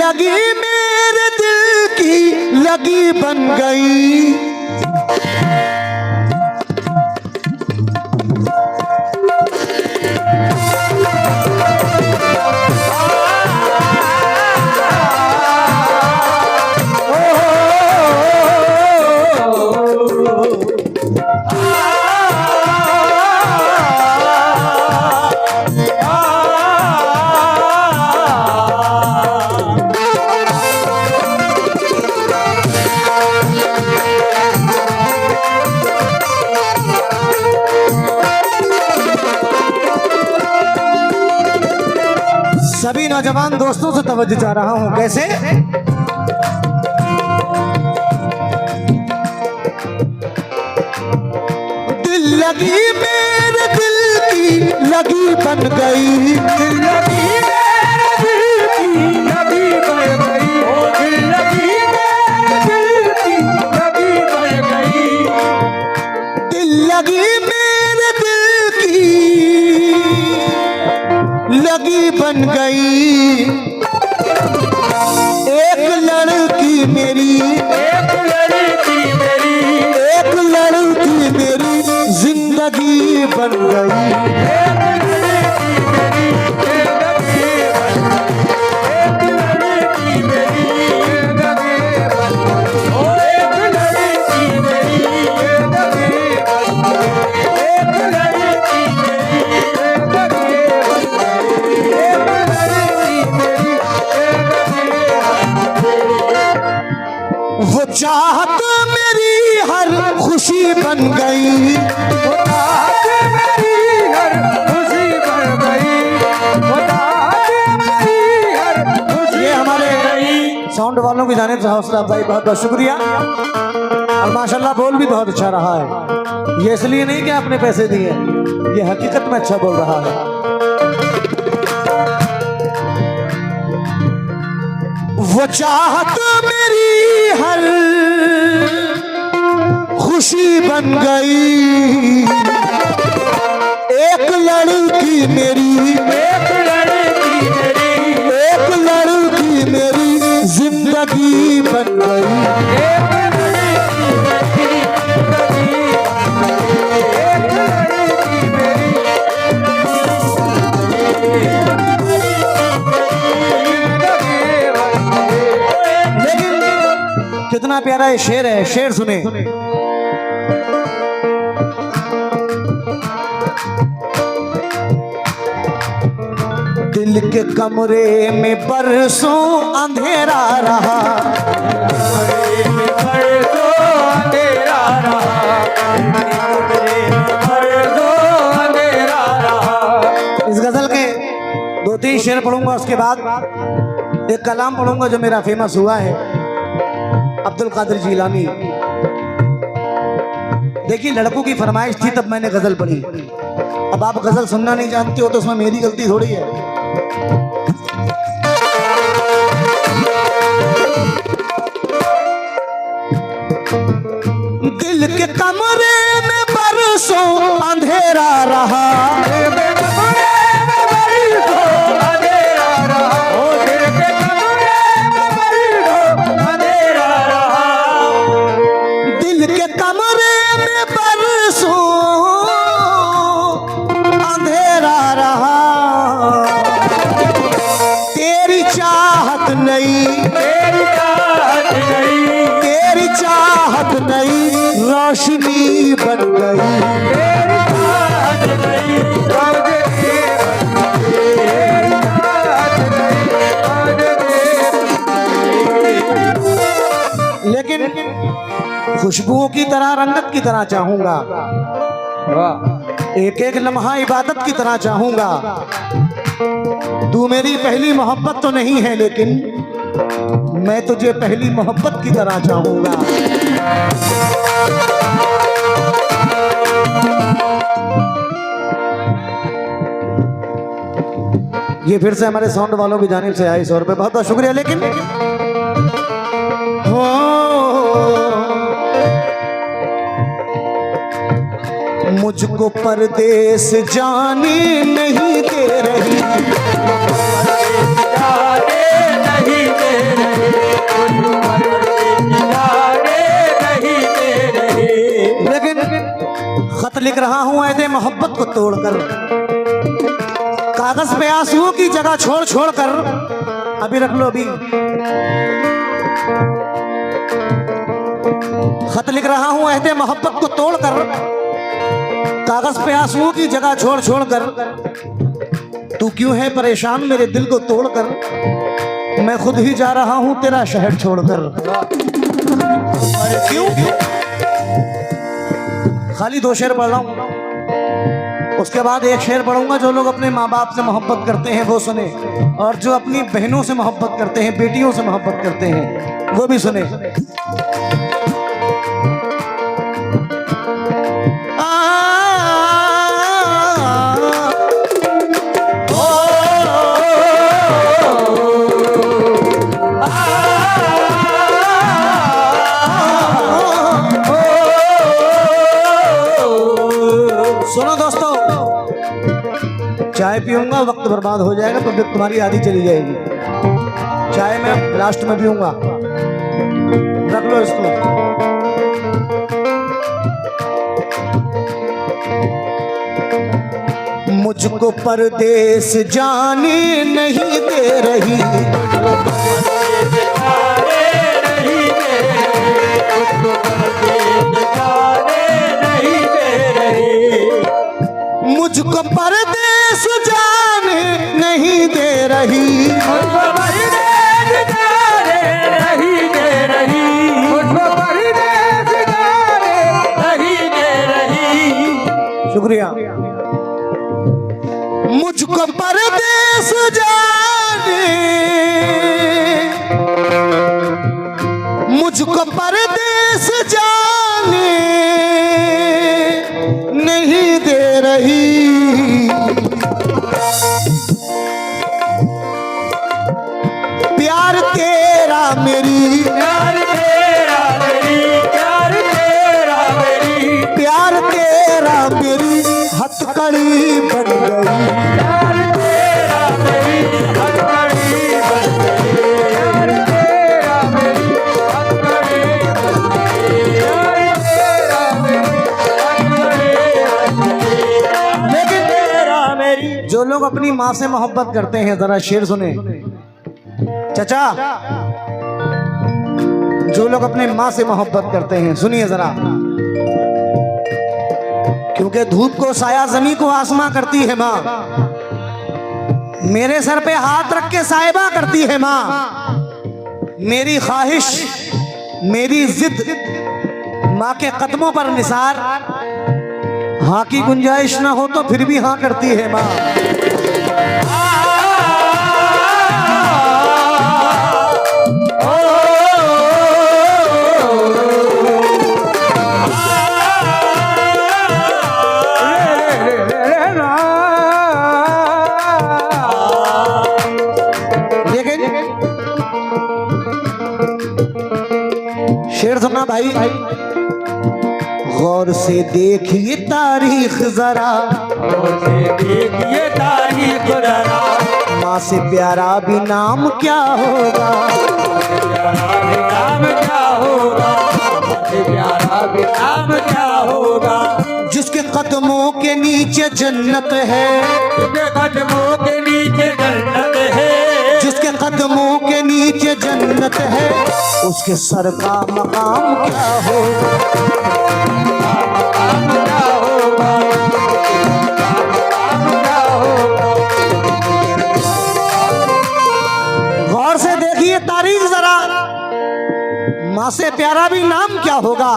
लगी मेरे दिल की लगी बन गई। सभी नौजवान दोस्तों से तवज्जो चाह रहा हूं। कैसे? दिल लगी मेरे दिल की लगी बन गई। दिल लगी मेरे दिल की लगी बन गई। दिल लगी मेरे दिल की लगी बन गई। दिल लगी मेरे दिल की लगी बन गई। एक लड़की मेरी, एक लड़की मेरी, एक लड़की मेरी जिंदगी बन गई। एक लड़की मेरी जिंदगी बन गई। एक लड़की मेरी जिंदगी बन गई। ओ एक लड़की मेरी जिंदगी बन गई। एक लड़की मेरी जिंदगी बन गई। वो चाहत मेरी हर खुशी बन गई। वो चाहत मेरी हर खुशी बन गई। वो चाहत मेरी हर खुशी। ये हमारे साउंड वालों की जानिब से हौसला अफजाई बहुत बहुत शुक्रिया। और माशाल्लाह बोल भी बहुत अच्छा रहा है। ये इसलिए नहीं कि आपने पैसे दिए, ये हकीकत में अच्छा बोल रहा है। वो चाहत मेरी हर खुशी बन गई। एक लड़की मेरी, एक लड़की मेरी, एक लड़की मेरी जिंदगी बन गई। एक लड़की मेरी जिंदगी बन गई। एक लड़की मेरी कितना प्यारा ये शेर है। शेर सुने। दिल के कमरे में बरसों अंधेरा रहा, कमरे में बरसों अंधेरा रहा, कमरे में बरसों अंधेरा रहा। इस गजल के 2-3 शेर पढ़ूंगा, उसके बाद एक कलाम पढ़ूंगा जो मेरा फेमस हुआ है, अब्दुल कादिर जीलानी। देखिए लड़कों की फरमाइश थी तब मैंने गजल पढ़ी। अब आप गजल सुनना नहीं जानते हो तो उसमें मेरी गलती थोड़ी है। दिल के कमरे में बरसों अंधेरा रहा, दिल के कमरे में बरसों अंधेरा रहा। तेरी चाहत नहीं, तेरी चाहत नहीं, तेरी चाहत नहीं रोशनी बन गई, तेरी चाहत नहीं रोशनी बन गई, तेरी चाहत नहीं रोशनी। लेकिन खुशबुओं की तरह, रंगत की तरह चाहूंगा, एक एक लम्हा इबादत की तरह चाहूंगा। तू मेरी पहली मोहब्बत तो नहीं है लेकिन मैं तुझे पहली मोहब्बत की तरह चाहूंगा। ये फिर से हमारे साउंड वालों की जानिब से आई 100 रुपए, बहुत बहुत शुक्रिया। लेकिन हो मुझको परदेस जाने नहीं दे रही, जाने नहीं दे रही, जाने नहीं दे रही। लेकिन खत लिख रहा हूं ऐसे मोहब्बत को तोड़कर, कागज पे आंसुओं की जगह छोड़ छोड़ कर, अभी रख लो अभी। खत लिख रहा हूं ऐसे मोहब्बत को तोड़कर, कागज पे आंसुओं की जगह छोड़ छोड़ कर। तू क्यों है परेशान मेरे दिल को तोड़कर, मैं खुद ही जा रहा हूं तेरा शहर छोड़कर। क्यों? खाली 2 शेर पढ़ रहा हूं, उसके बाद एक शेर पढ़ूंगा। जो लोग अपने माँ बाप से मोहब्बत करते हैं वो सुने, और जो अपनी बहनों से मोहब्बत करते हैं, बेटियों से मोहब्बत करते हैं वो भी सुने। सुनो दोस्तों, चाय पीऊंगा, वक्त बर्बाद हो जाएगा, पब्लिक तुम्हारी आधी चली जाएगी। चाय मैं लास्ट में पीऊंगा, रख लो इसको। मुझको परदेस जाने नहीं दे रही, मुझको परदेस जाने नहीं दे रही, मुझको परदेस जाने नहीं दे रही, मुझको परदेस जाने नहीं दे रही। शुक्रिया। मुझको परदेस जाने, मुझको परदेस जाने नहीं दे रही। प्यार तेरा मेरी, प्यार तेरा मेरी, प्यार तेरा मेरी, प्यार तेरा मेरी हथकड़ी बन गई, प्यार तेरा मेरी हथकड़ी बन गई, प्यार तेरा मेरी हथकड़ी बन गई, प्यार तेरा मेरी हथकड़ी बन गई, लेकिन तेरा मेरी। जो लोग अपनी माँ से मोहब्बत करते हैं जरा शेर सुने चाचा। जो लोग अपने माँ से मोहब्बत करते हैं सुनिए जरा, क्योंकि धूप को साया, जमीन को आसमां करती है माँ। मेरे सर पे हाथ रख के साहिबा करती है माँ। मेरी ख्वाहिश, मेरी जिद माँ के कदमों पर निसार। हाँ की गुंजाइश ना हो तो फिर भी हाँ करती है माँ। शेर सुनना भाई। गौर से देखिए तारीख जरा, गौर से देखिए तारीख जरा, माँ से प्यारा भी नाम क्या होगा, प्यारा भी नाम क्या होगा, प्यारा भी नाम क्या होगा। जिसके कदमों के नीचे जन्नत है, जिसके कदमों के नीचे जन्नत है, जिसके कदमों के नीचे जन्नत है, उसके सर का मकाम क्या होगा, मकाम क्या होगा, मकाम क्या होगा। गौर से देखिए तारीख जरा, माँ से प्यारा भी नाम क्या होगा,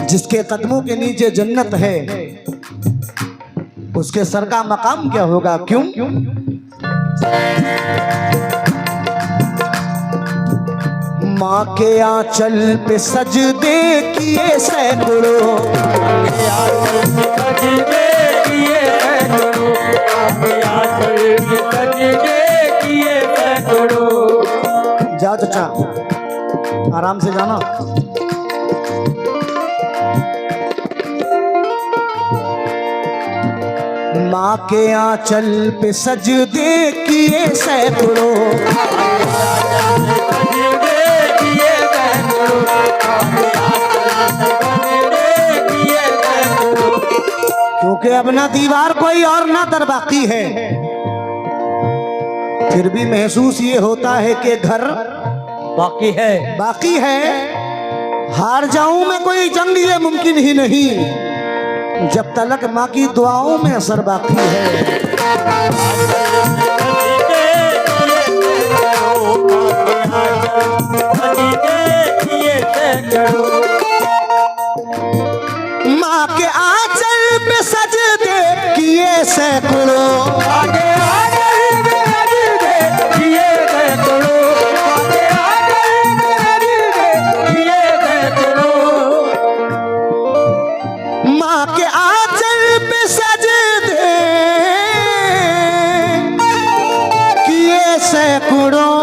जिसके कदमों के नीचे जन्नत है, उसके सर का मकाम क्या होगा। क्यों? माँ के आंचल पे सजदे किए सैकड़ों, सजदे किए सैकड़ों, सजदे किए सैकड़ों। जा चाचा आराम से जाना। माँ के आंचल पे सजदे किए सैकड़ों, क्योंकि अब ना दीवार कोई और ना दर बाकी है, फिर भी महसूस ये होता है कि घर बाकी है, बाकी है। हार जाऊं मैं कोई जंग ये मुमकिन ही नहीं, जब तलक माँ की दुआओं में असर बाकी है। माँ के आंचल पे सजदे किए सैकड़ों, माँ के आंचल पे सजदे किए सैकड़ों।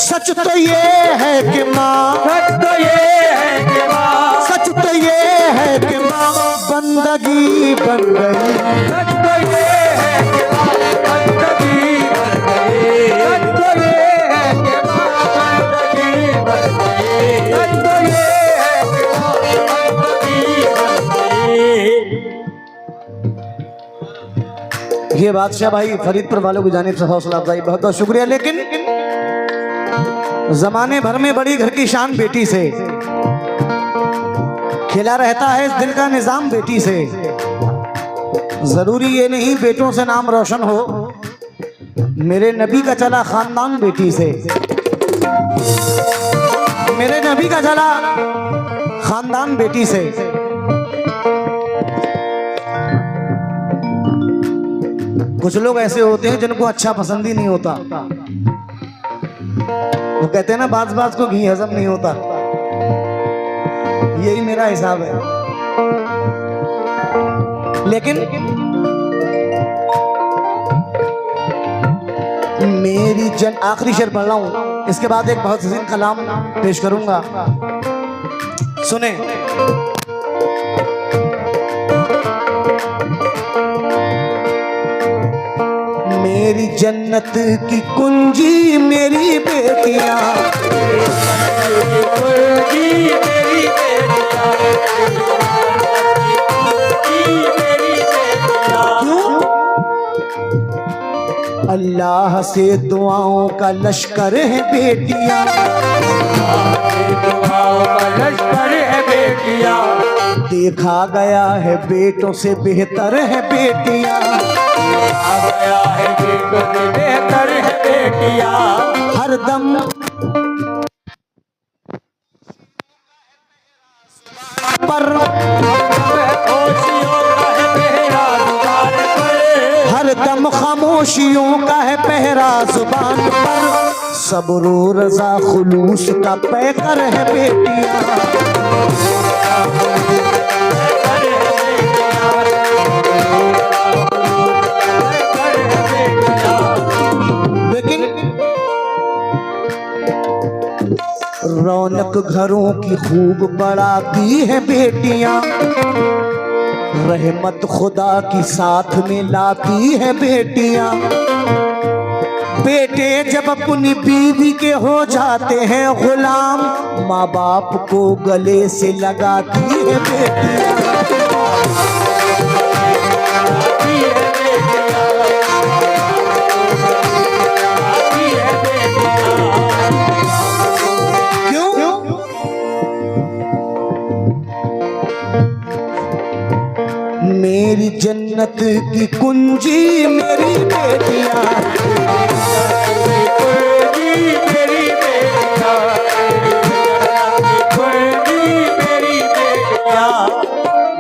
सच तो ये है कि माँ, सच तो ये है कि माँ, सच तो ये है कि माँ बंदगी बन गई, सच तो ये है कि माँ बंदगी बन गई, सच तो ये है कि माँ बंदगी बन गई, सच तो ये है कि माँ बंदगी बन गई। ये बादशाह भाई फरीदपुर वालों की जानिब से हौसला अफजाई बहुत बहुत शुक्रिया। लेकिन जमाने भर में बड़ी घर की शान बेटी से, खिला रहता है इस दिल का निजाम बेटी से। जरूरी ये नहीं बेटों से नाम रोशन हो, मेरे नबी का चला खानदान बेटी से, मेरे नबी का चला खानदान बेटी से। कुछ लोग ऐसे होते हैं जिनको अच्छा पसंद ही नहीं होता, वो कहते हैं ना बाज बाज को घी हजम नहीं होता, यही मेरा हिसाब है। लेकिन मेरी जन आखिरी शेर पढ़ रहा हूं, इसके बाद एक बहुत हसीन कलाम पेश करूंगा, सुने। मेरी जन्नत की कुंजी मेरी बेटियां, अल्लाह से दुआओं का लश्कर है बेटियां, दुआओं का लश्कर है बेटियां, देखा गया है बेटों से बेहतर है बेटियां, आ गया है बिल्कुल बेहतर है बेटियां हरदम पर खामोशियों का है पहरा जुबान पर हरदम खामोशियों का है पहरा जुबान पर सब्र रजा खुलूस का पैकर है बेटियां लेकिन रौनक घरों की खूब बढ़ाती है बेटियां रहमत खुदा की साथ में लाती है बेटियां बेटे जब अपनी बीवी के हो जाते हैं गुलाम माँ बाप को गले से लगाती है बेटियां क्यों मेरी जन्नत की कुंजी मेरी बेटियां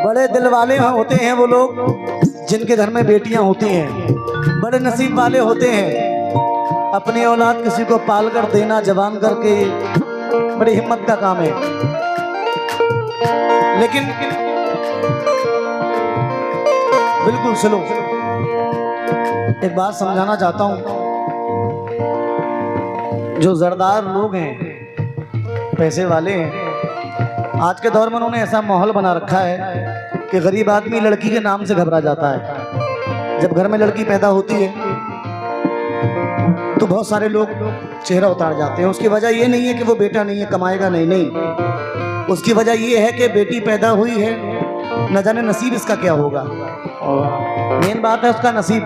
बड़े दिल वाले होते हैं वो लोग जिनके घर में बेटियां होती हैं बड़े नसीब वाले होते हैं अपनी औलाद किसी को पाल कर देना जवान करके बड़ी हिम्मत का काम है लेकिन बिल्कुल सुनो एक बात समझाना चाहता हूं जो जरदार लोग हैं पैसे वाले हैं आज के दौर में उन्होंने ऐसा माहौल बना रखा है कि गरीब आदमी लड़की के नाम से घबरा जाता है जब घर में लड़की पैदा होती है तो बहुत सारे लोग चेहरा उतार जाते हैं उसकी वजह ये नहीं है कि वो बेटा नहीं है कमाएगा नहीं उसकी वजह ये है कि बेटी पैदा हुई है न जाने नसीब इसका क्या होगा मेन बात है उसका नसीब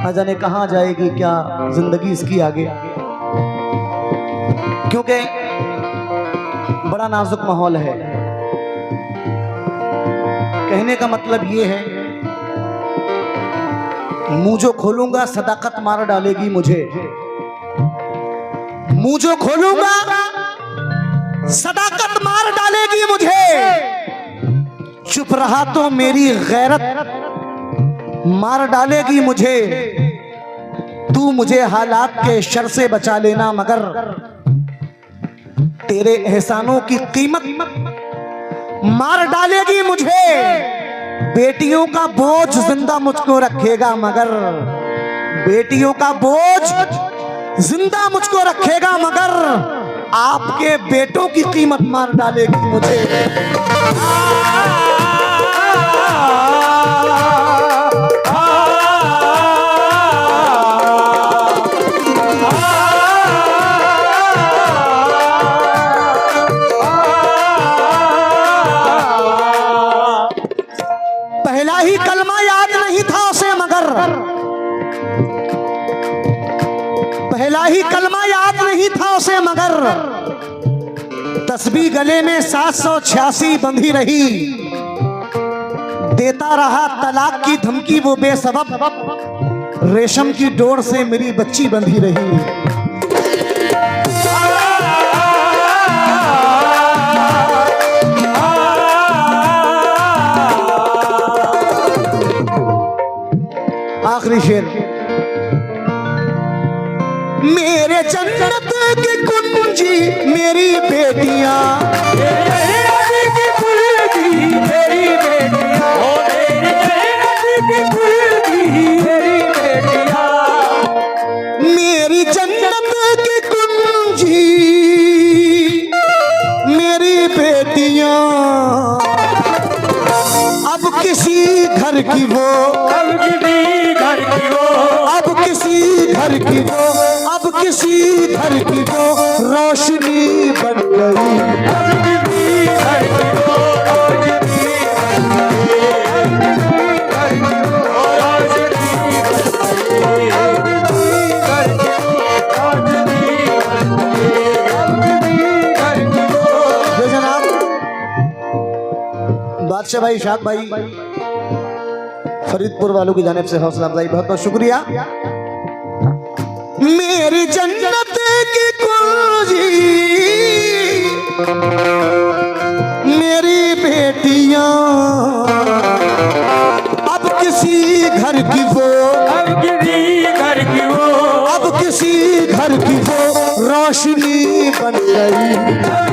न जाने कहाँ जाएगी क्या जिंदगी इसकी आगे क्योंकि बड़ा नाजुक माहौल है कहने का मतलब ये है मुंह जो खोलूंगा सदाकत मार डालेगी मुझे मुंह जो खोलूंगा सदाकत मार डालेगी मुझे चुप रहा तो मेरी गैरत मार डालेगी मुझे तू मुझे हालात के शर से बचा लेना मगर तेरे एहसानों की कीमत मार डालेगी मुझे बेटियों का बोझ जिंदा मुझको रखेगा मगर बेटियों का बोझ जिंदा मुझको रखेगा मगर आपके बेटों की कीमत मार डालेगी मुझे पहला ही कलमा याद नहीं था उसे मगर पहला ही कलमा याद नहीं था उसे मगर तस्बीह गले में 786 बंधी रही देता रहा तलाक की धमकी वो बेसबब रेशम की डोर से मेरी बच्ची बंधी रही आखिरी शेर मेरे जन्नत की कुंजी मेरी बेटियां मेरी जन्नत की कुंजी मेरी बेटियां अब किसी घर की वो अब किसी घर की वो अब किसी घर की वो रोशनी बन गई जनाब बादशाह भाई शाद भाई फरीदपुर वालों की जानिब से हौसला अफजाई, बहुत बहुत शुक्रिया। मेरी जन्नत की कुंजी मेरी बेटियां अब किसी घर की वो, अब किसी घर की वो, अब किसी घर की वो रोशनी बन गई।